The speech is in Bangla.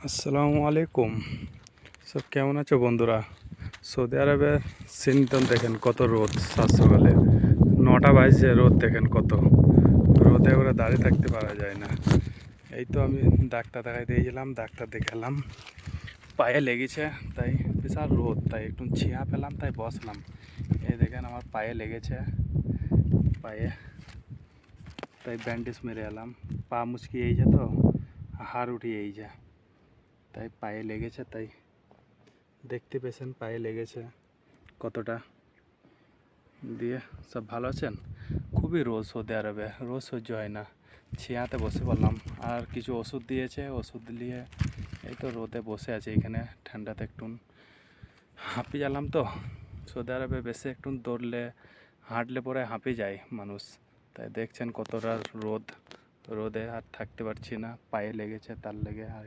আসসালামু আলাইকুম। সব কেমন আছো বন্ধুরা? সৌদি আরবের সিনটন দেখেন কত রোদ। সকালে 9টা বাজছে, রোদ দেখেন কত রোদে করে দাঁড়িয়ে থাকতে পারা যায় না। এই তো আমি ডাক্তার দেখাই দিয়েছিলাম, ডাক্তার দেখালাম, পায়ে লেগেছে, তাই বিশাল রোদ, তাই একটু ছিয়া পেলাম, তাই বসলাম। এই দেখেন আমার পায়ে লেগেছে, পায়ে, তাই ব্যান্ডেজ মেরে এলাম। পা মুচকি এই যে, তো হাড় উঠিয়ে এই যে, তাই পায়ে লেগেছে, তাই দেখতে পেয়েছেন পায়ে লেগেছে কতটা। দিয়ে সব ভালো আছেন? খুবই রোদ সৌদি আরবে, রোদ সহ্য হয় না। ছিয়াতে বসে পড়লাম, আর কিছু ওষুধ দিয়েছে, ওষুধ নিয়ে এই তো রোদে বসে আছে এখানে ঠান্ডাতে। একটু হাঁপি গেলাম তো, সৌদি আরবে বেশি একটু দৌড়লে হাঁটলে পরে হাঁপি যায় মানুষ। তাই দেখছেন কতটা রোদ, রোদে আর থাকতে পারছি না, পায়ে লেগেছে তার লেগে। আর